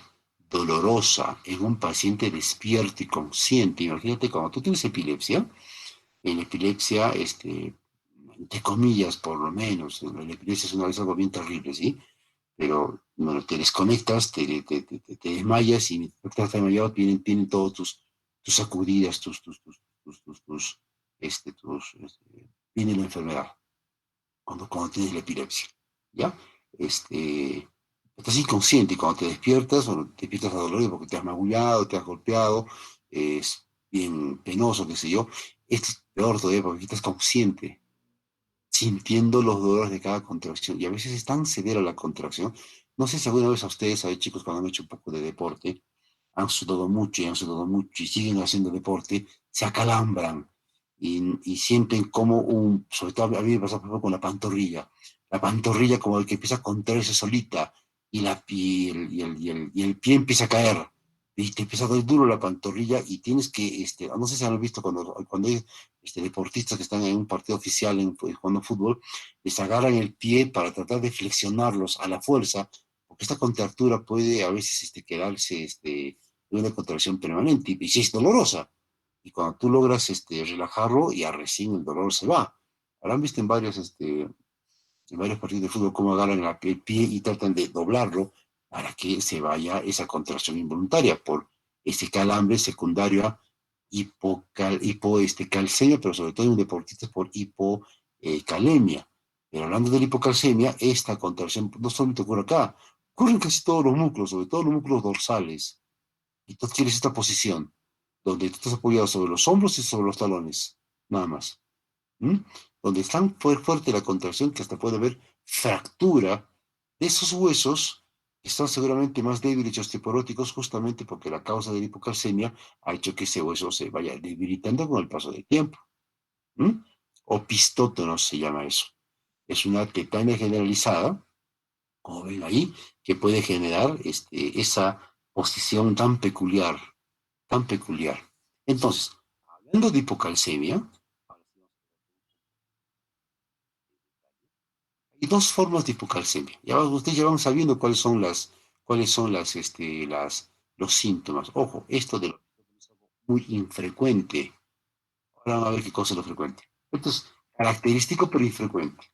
A: dolorosa, en un paciente despierto y consciente. Imagínate, cuando tú tienes epilepsia, en la epilepsia, entre comillas, por lo menos, la epilepsia es una vez algo bien terrible, ¿sí? Pero, bueno, te desconectas, te desmayas y mientras estás desmayado tienen todos tus sacudidas, viene la enfermedad cuando tienes la epilepsia, ¿ya? Estás inconsciente y cuando te despiertas, bueno, te despiertas adolorido porque te has magullado, te has golpeado, bien penoso, qué sé yo, este es peor todavía porque aquí estás consciente, sintiendo los dolores de cada contracción. Y a veces es tan severa la contracción. No sé si alguna vez a ustedes, a chicos, cuando han hecho un poco de deporte, han sudado mucho y siguen haciendo deporte, se acalambran y sienten como sobre todo a mí me pasa por ejemplo, con la pantorrilla como el que empieza a contraerse solita y el pie empieza a caer. Y te empieza a dar duro la pantorrilla y tienes que, no sé si han visto cuando hay deportistas que están en un partido oficial jugando fútbol, les agarran el pie para tratar de flexionarlos a la fuerza, porque esta contractura puede a veces quedarse una contracción permanente y sí es dolorosa. Y cuando tú logras relajarlo, ya recién el dolor se va. Habrán visto en varios partidos de fútbol cómo agarran el pie y tratan de doblarlo para que se vaya esa contracción involuntaria por ese calambre secundario a calcemia, pero sobre todo en un deportista por hipocalemia. Pero hablando de la hipocalcemia, esta contracción no solamente ocurre acá, ocurre en casi todos los músculos, sobre todo los músculos dorsales. Y tú tienes esta posición donde tú estás apoyado sobre los hombros y sobre los talones, nada más. ¿M? Donde es tan fuerte la contracción que hasta puede haber fractura de esos huesos que están seguramente más débiles y osteoporóticos justamente porque la causa de la hipocalcemia ha hecho que ese hueso se vaya debilitando con el paso del tiempo. ¿M? Opistótonos se llama eso. Es una tetania generalizada, como ven ahí, que puede generar esa posición tan peculiar, tan peculiar. Entonces, hablando de hipocalcemia, hay dos formas de hipocalcemia. Ustedes ya van sabiendo los síntomas. Ojo, esto de lo es algo muy infrecuente. Ahora vamos a ver qué cosa es lo frecuente. Esto es característico pero infrecuente.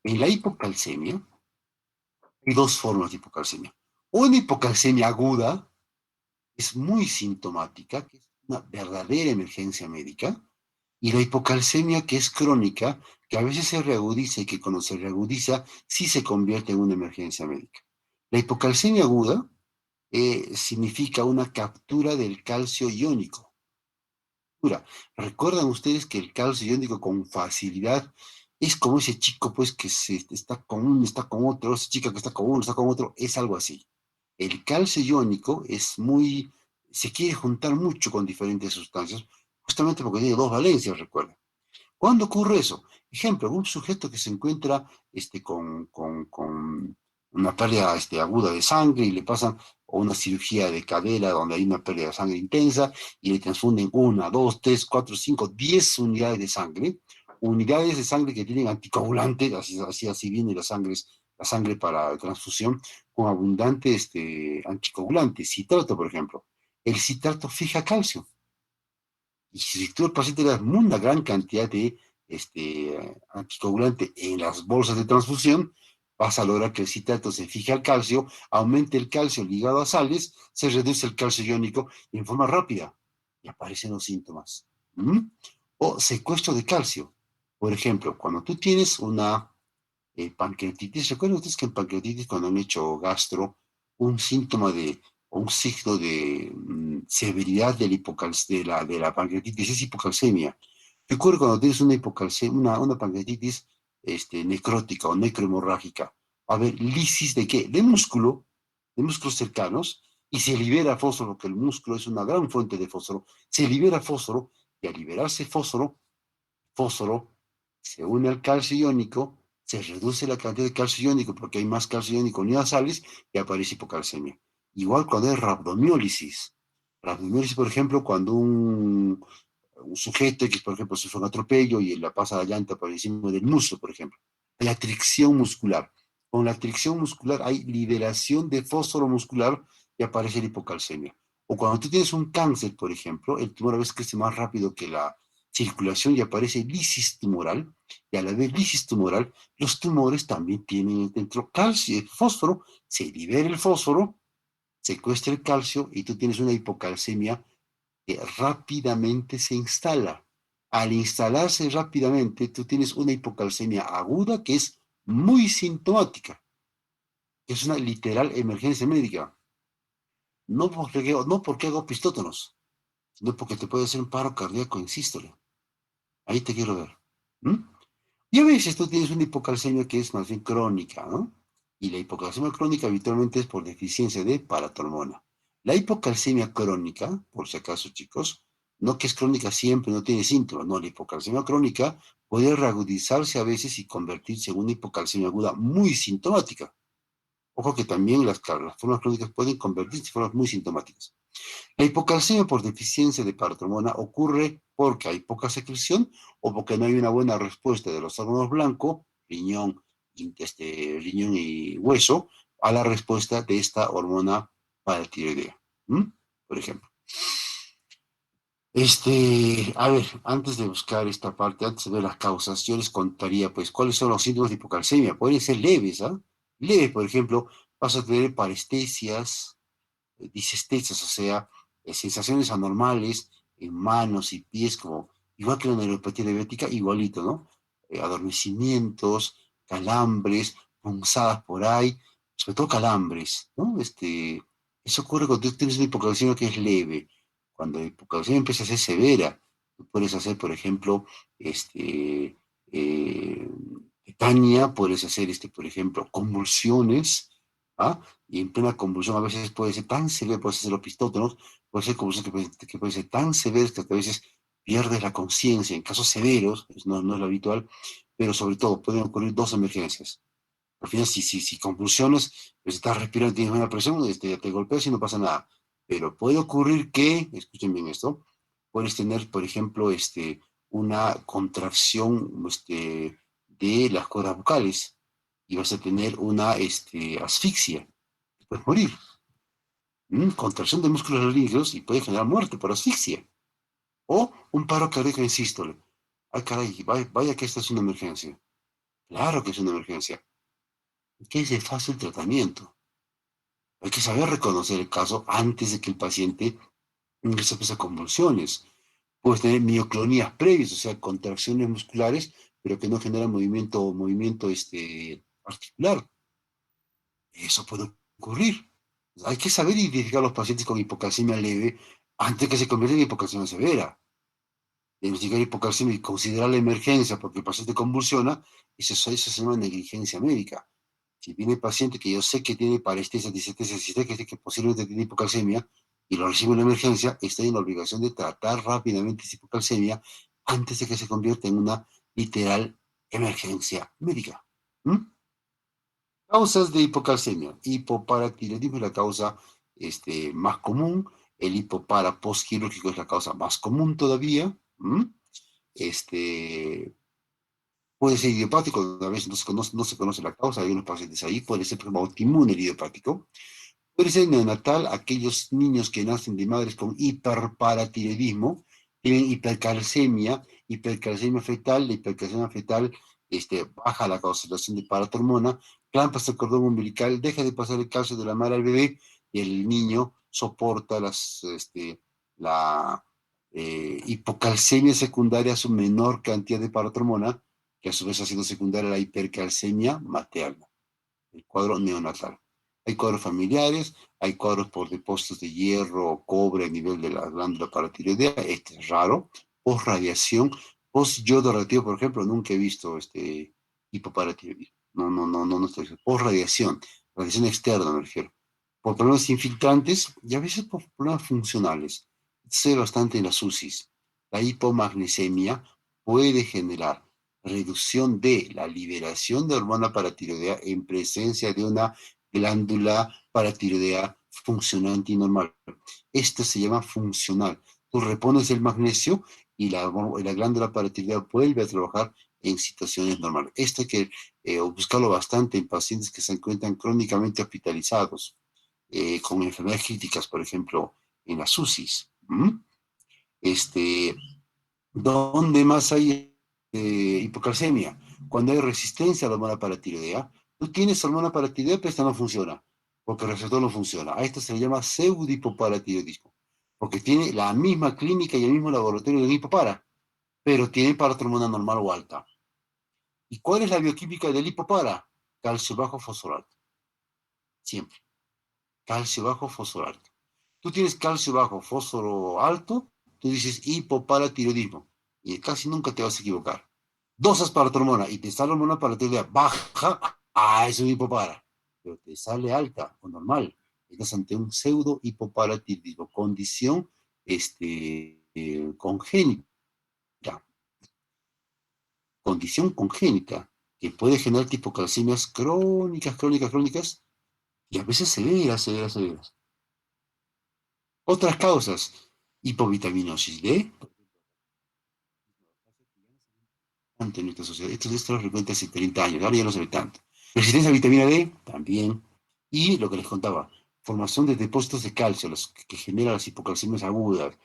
A: En la hipocalcemia hay dos formas de hipocalcemia. Una hipocalcemia aguda es muy sintomática, que es una verdadera emergencia médica, y la hipocalcemia que es crónica, que a veces se reagudiza y que cuando se reagudiza sí se convierte en una emergencia médica. La hipocalcemia aguda significa una captura del calcio iónico. ¿Recuerdan ustedes que el calcio iónico con facilidad es como ese chico pues que está con uno, está con otro, esa chica que está con uno, está con otro, es algo así? El calcio iónico se quiere juntar mucho con diferentes sustancias, justamente porque tiene dos valencias, recuerda. ¿Cuándo ocurre eso? Ejemplo, un sujeto que se encuentra con una pérdida aguda de sangre y le pasan o una cirugía de cadera donde hay una pérdida de sangre intensa y le transfunden una, dos, tres, cuatro, cinco, 10 unidades de sangre que tienen anticoagulante, así viene la sangre para transfusión, con abundante anticoagulante, citrato, por ejemplo. El citrato fija calcio. Y si tú al paciente le das una gran cantidad de anticoagulante en las bolsas de transfusión, vas a lograr que el citrato se fije al calcio, aumente el calcio ligado a sales, se reduce el calcio iónico en forma rápida y aparecen los síntomas. ¿Mm? O secuestro de calcio. Por ejemplo, cuando tú tienes una pancreatitis, recuerden ustedes que en pancreatitis, cuando han hecho gastro, un síntoma o un signo de severidad de la pancreatitis es hipocalcemia. ¿Qué ocurre cuando tienes una hipocalcemia, una pancreatitis necrótica o necrohemorrágica? Va a haber lisis de qué? De músculos cercanos, y se libera fósforo, que el músculo es una gran fuente de fósforo, se libera fósforo, y al liberarse fósforo se une al calcio iónico, se reduce la cantidad de calcio iónico porque hay más calcio iónico unido a sales y aparece hipocalcemia. Igual cuando hay rabdomiólisis. Rabdomiólisis, por ejemplo, cuando un sujeto que, por ejemplo, sufre un atropello y le pasa la llanta por encima del muslo, por ejemplo. La tricción muscular. Con la tricción muscular hay liberación de fósforo muscular y aparece la hipocalcemia. O cuando tú tienes un cáncer, por ejemplo, el tumor a veces crece más rápido que la circulación y aparece lisis tumoral, y a la vez lisis tumoral, los tumores también tienen dentro calcio, fósforo, se libera el fósforo, secuestra el calcio y tú tienes una hipocalcemia que rápidamente se instala. Al instalarse rápidamente, tú tienes una hipocalcemia aguda que es muy sintomática, que es una literal emergencia médica. No porque hago pistótonos, sino porque te puede hacer un paro cardíaco en sístole. Ahí te quiero ver. ¿Mm? Y a veces tú tienes una hipocalcemia que es más bien crónica, ¿no? Y la hipocalcemia crónica habitualmente es por deficiencia de paratormona. La hipocalcemia crónica, por si acaso, chicos, no que es crónica siempre, no tiene síntomas, no, la hipocalcemia crónica puede reagudizarse a veces y convertirse en una hipocalcemia aguda muy sintomática. Ojo que también las formas crónicas pueden convertirse en formas muy sintomáticas. La hipocalcemia por deficiencia de paratormona ocurre porque hay poca secreción o porque no hay una buena respuesta de los órganos blancos, riñón, riñón y hueso, a la respuesta de esta hormona paratiroidea. ¿Mm? Por ejemplo. A ver, antes de buscar esta parte, antes de ver las causas, yo les contaría, pues, cuáles son los síntomas de hipocalcemia. Pueden ser leves, ¿ah? Leves, por ejemplo, vas a tener parestesias, disestesias, o sea, sensaciones anormales en manos y pies, como igual que la neuropatía diabética, igualito, ¿no? Adormecimientos, calambres, punzadas por ahí, sobre todo calambres, ¿no? Eso ocurre cuando tú tienes una hipocalcemia que es leve. Cuando la hipocalcemia empieza a ser severa, tú puedes hacer, por ejemplo, eh, tetania, puedes hacer, por ejemplo, convulsiones, ¿ah? Y en plena convulsión a veces puede ser tan severo, puede ser opistótonos, puede ser convulsión que puede ser tan severo que a veces pierdes la conciencia. En casos severos, no es lo habitual, pero sobre todo pueden ocurrir dos emergencias. Al final, si convulsiones, pues estás respirando, tienes una presión, te golpeas y no pasa nada. Pero puede ocurrir que, escuchen bien esto, puedes tener, por ejemplo, una contracción de las cuerdas vocales y vas a tener una asfixia. Puedes morir. Contracción de músculos laringeos y puede generar muerte por asfixia. O un paro cardíaco en sístole. Ay, caray, vaya que esta es una emergencia. Claro que es una emergencia. ¿Qué es de fácil tratamiento? Hay que saber reconocer el caso antes de que el paciente ingrese a convulsiones. Puedes tener mioclonías previas, o sea, contracciones musculares, pero que no generan movimiento articular. Eso puede ocurrir. Hay que saber identificar a los pacientes con hipocalcemia leve antes de que se convierta en hipocalcemia severa. Diagnosticar hipocalcemia y considerar la emergencia porque el paciente convulsiona, eso se llama negligencia médica. Si viene el paciente que yo sé que tiene parestesia, disestesia, si sé que posiblemente tiene hipocalcemia y lo recibo en la emergencia, estoy en la obligación de tratar rápidamente esa hipocalcemia antes de que se convierta en una literal emergencia médica. ¿Mm? Causas de hipocalcemia. Hipoparatiroidismo es la causa más común. El hipopara postquirúrgico es la causa más común todavía. ¿Mm? Este, Puede ser idiopático, a veces no se conoce la causa, hay unos pacientes ahí. Puede ser, por ejemplo, autoinmune el idiopático. Puede ser neonatal, aquellos niños que nacen de madres con hiperparatiroidismo, tienen hipercalcemia fetal, la hipercalcemia fetal baja la concentración de paratormona, clampas el cordón umbilical, deja de pasar el calcio de la madre al bebé y el niño soporta la hipocalcemia secundaria a su menor cantidad de paratormona, que a su vez ha sido secundaria a la hipercalcemia materna, el cuadro neonatal. Hay cuadros familiares, hay cuadros por depósitos de hierro o cobre a nivel de la glándula paratiroidea, este es raro. Post-radiación, post-yodo radioactivo, por ejemplo, nunca he visto hipoparatiroidismo. No estoy. Post-radiación, radiación externa me refiero. Por problemas infiltrantes y a veces por problemas funcionales. Se ve bastante en las UCIs. La hipomagnesemia puede generar reducción de la liberación de hormona paratiroidea en presencia de una glándula paratiroidea funcionante y normal. Esto se llama funcional. Tú repones el magnesio y la glándula paratiroidea vuelve a trabajar en situaciones normales. Esto hay que buscarlo bastante en pacientes que se encuentran crónicamente hospitalizados, con enfermedades críticas, por ejemplo, en las UCIs. ¿Mm? Este, ¿Dónde más hay hipocalcemia? Cuando hay resistencia a la hormona paratiroidea. Tú tienes hormona paratiroidea, pero esta no funciona, porque el receptor no funciona. A esto se le llama pseudohipoparatiroidismo, porque tiene la misma clínica y el mismo laboratorio del hipopara, pero tiene paratormona normal o alta. ¿Y cuál es la bioquímica del hipopara? Calcio bajo, fósforo alto. Siempre. Calcio bajo, fósforo alto. Tú tienes calcio bajo, fósforo alto, tú dices hipoparatiroidismo y casi nunca te vas a equivocar. Dosas paratormona y te sale hormona paratiroidea baja, es un hipopara, pero te sale alta o normal. Estás ante un pseudo hipoparatiroidismo, condición congénita, que puede generar hipocalcemias crónicas, y a veces severas. Otras causas, hipovitaminosis D, en nuestra sociedad. Esto lo frecuenta hace 30 años, ahora ya no se ve tanto. Resistencia a vitamina D, también. Y lo que les contaba, formación de depósitos de calcio, los que generan las hipocalcemias agudas,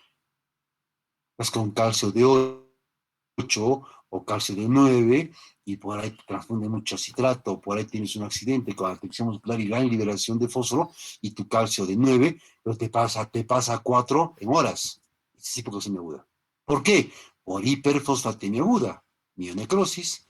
A: las con calcio de 8 o calcio de 9, y por ahí te transfunde mucho citrato, por ahí tienes un accidente con afección muscular y gran liberación de fósforo, y tu calcio de 9, pero te pasa a 4 en horas. Es hipocalcemia aguda. ¿Por qué? Por hiperfosfatemia aguda, mionecrosis.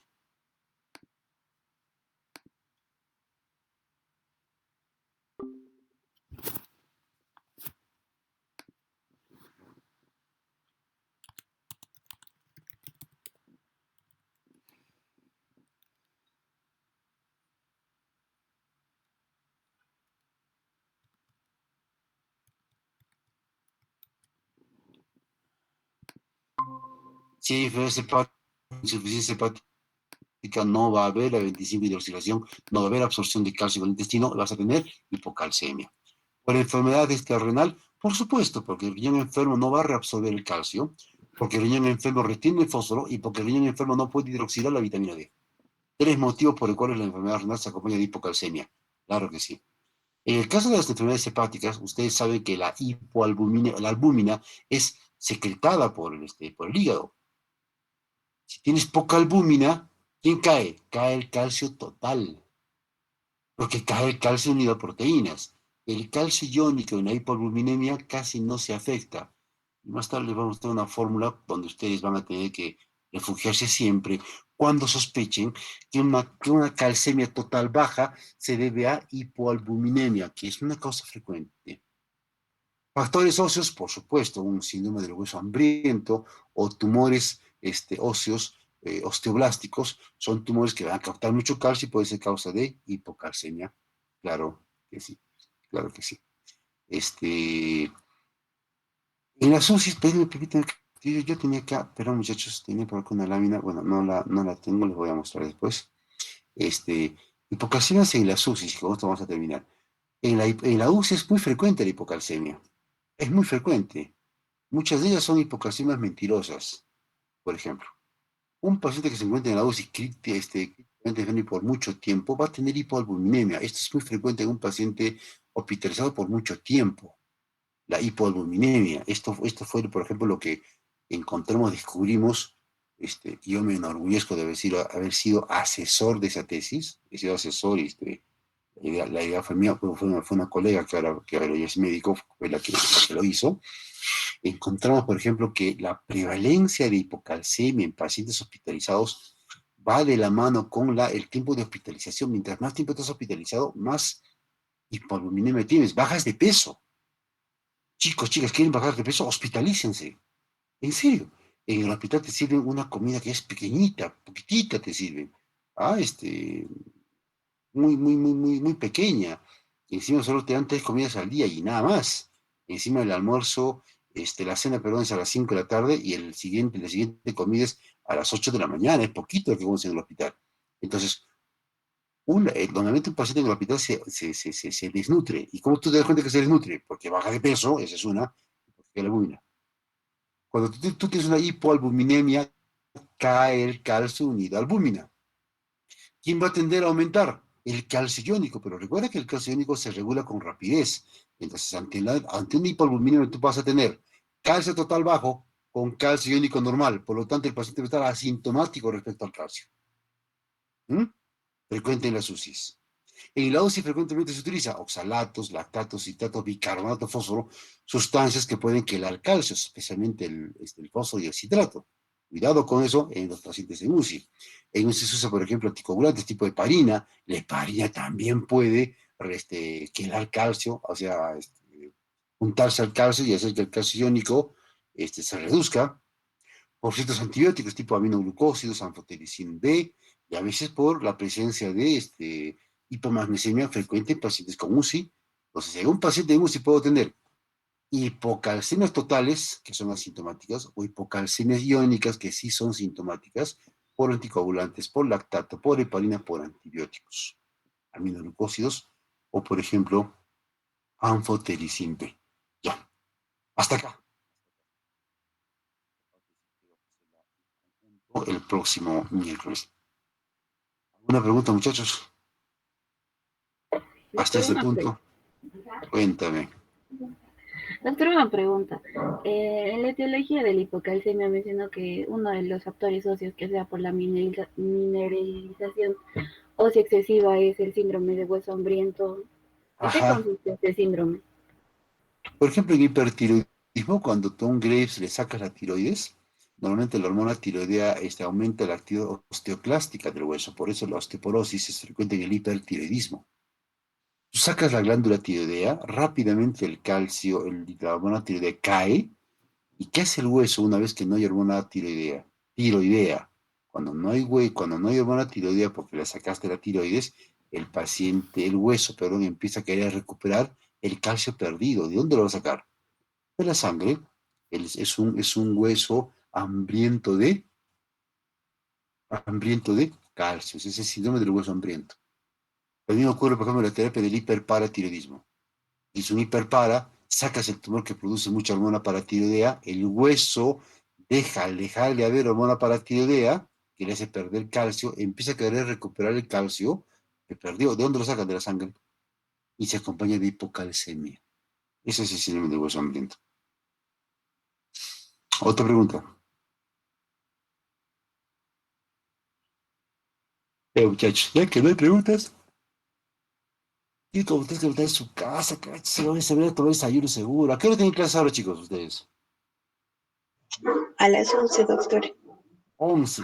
A: Si hay insuficiencia hepática, no va a haber la 25 hidroxilación, no va a haber absorción de calcio en el intestino, vas a tener hipocalcemia. Por enfermedad renal, por supuesto, porque el riñón enfermo no va a reabsorber el calcio, porque el riñón enfermo retiene el fósforo y porque el riñón enfermo no puede hidroxilar la vitamina D. 3 motivos por los cuales la enfermedad renal se acompaña de hipocalcemia. Claro que sí. En el caso de las enfermedades hepáticas, ustedes saben que la albúmina es secretada por el hígado. Si tienes poca albúmina, ¿quién cae? Cae el calcio total, porque cae el calcio unido a proteínas. El calcio iónico en la hipoalbuminemia casi no se afecta. Y más tarde les vamos a dar una fórmula donde ustedes van a tener que refugiarse siempre cuando sospechen que una calcemia total baja se debe a hipoalbuminemia, que es una causa frecuente. Factores óseos, por supuesto, un síndrome del hueso hambriento o tumores óseos osteoblásticos, son tumores que van a captar mucho calcio y puede ser causa de hipocalcemia. Claro que sí, claro que sí. En las UCIs, permítanme, yo tenía acá, pero muchachos, tenía por acá una lámina, bueno, no la tengo, les voy a mostrar después. Este, Hipocalcemias en las UCIs, con esto vamos a terminar. En la UCI es muy frecuente la hipocalcemia, es muy frecuente. Muchas de ellas son hipocalcemias mentirosas, por ejemplo. Un paciente que se encuentra en la UCI críticamente por mucho tiempo va a tener hipoalbuminemia. Esto es muy frecuente en un paciente hospitalizado por mucho tiempo. La hipoalbuminemia. Esto fue, por ejemplo, lo que descubrimos. Yo me enorgullezco de haber sido asesor de esa tesis. He sido asesor. La idea fue mía, fue una colega que ahora ya es médico, fue la que lo hizo. Encontramos, por ejemplo, que la prevalencia de hipocalcemia en pacientes hospitalizados va de la mano con el tiempo de hospitalización. Mientras más tiempo estás hospitalizado, más hipoalbuminemia tienes, bajas de peso. Chicos, chicas, ¿quieren bajar de peso? Hospitalícense. En serio. En el hospital te sirven una comida que es pequeñita, poquitita te sirven. Ah, muy, muy, muy, muy, muy pequeña. Y encima solo te dan 3 comidas al día y nada más. Encima el almuerzo, la cena, perdón, es a las 5 de la tarde y la siguiente comida es a las 8 de la mañana. Es poquito lo que comes en el hospital. Entonces, normalmente un paciente en el hospital se desnutre. ¿Y cómo tú te das cuenta que se desnutre? Porque baja de peso, esa es una, porque la albúmina. Cuando tú tienes una hipoalbuminemia, cae el calcio unido a albúmina. ¿Quién va a tender a aumentar? El calcio iónico, pero recuerda que el calcio iónico se regula con rapidez. Entonces, ante una hipoalbuminemia tú vas a tener calcio total bajo con calcio iónico normal. Por lo tanto, el paciente va a estar asintomático respecto al calcio. ¿Mm? Frecuente en las UCIs. En la UCI frecuentemente se utiliza oxalatos, lactatos, citratos, bicarbonato, fósforo, sustancias que pueden quelar calcio, especialmente el fósforo y el citrato. Cuidado con eso en los pacientes en UCI. En UCI se usa, por ejemplo, anticoagulantes tipo heparina. La heparina también puede quelar calcio, o sea, juntarse al calcio y hacer que el calcio iónico se reduzca por ciertos antibióticos tipo aminoglucósidos, anfotericina B, y a veces por la presencia de hipomagnesemia frecuente en pacientes con UCI. Entonces, si un paciente en UCI puedo tener hipocalcemias totales, que son asintomáticas, o hipocalcemias iónicas, que sí son sintomáticas, por anticoagulantes, por lactato, por heparina, por antibióticos, aminoglucósidos, o por ejemplo, anfotericina B. Ya, hasta acá. El próximo miércoles. ¿Alguna pregunta, muchachos? Hasta
C: Doctor,
A: este punto, cuéntame.
C: doctor, una pregunta. En la etiología de la hipocalcemia mencionó que uno de los factores socios que sea por la mineralización ósea excesiva es el síndrome de hueso hambriento. ¿En qué
A: Ajá.
C: consiste este síndrome?
A: Por ejemplo, en hipertiroidismo, cuando Tom Graves le saca la tiroides, normalmente la hormona tiroidea aumenta la actividad osteoclástica del hueso, por eso la osteoporosis es frecuente en el hipertiroidismo. Tú sacas la glándula tiroidea, rápidamente el calcio, la hormona tiroidea cae. ¿Y qué hace el hueso una vez que no hay hormona tiroidea? Tiroidea. Cuando no hay hormona tiroidea porque le sacaste la tiroides, el hueso, perdón, empieza a querer recuperar el calcio perdido. ¿De dónde lo va a sacar? De la sangre. Es un hueso hambriento de calcio. Es ese síndrome del hueso hambriento. También ocurre, por ejemplo, en la terapia del hiperparatiroidismo. Es un hiperpara, sacas el tumor que produce mucha hormona paratiroidea, el hueso al dejar de haber hormona paratiroidea, que le hace perder calcio, empieza a querer recuperar el calcio que perdió. ¿De dónde lo sacan? De la sangre. Y se acompaña de hipocalcemia. Ese es el síndrome de hueso hambriento. Otra pregunta. Muchachos, ya que no hay preguntas, y como ustedes que están en su casa, que se van a tomar desayuno seguro. ¿A qué hora tienen clase ahora, chicos, ustedes?
B: A las 11, doctor.
A: 11.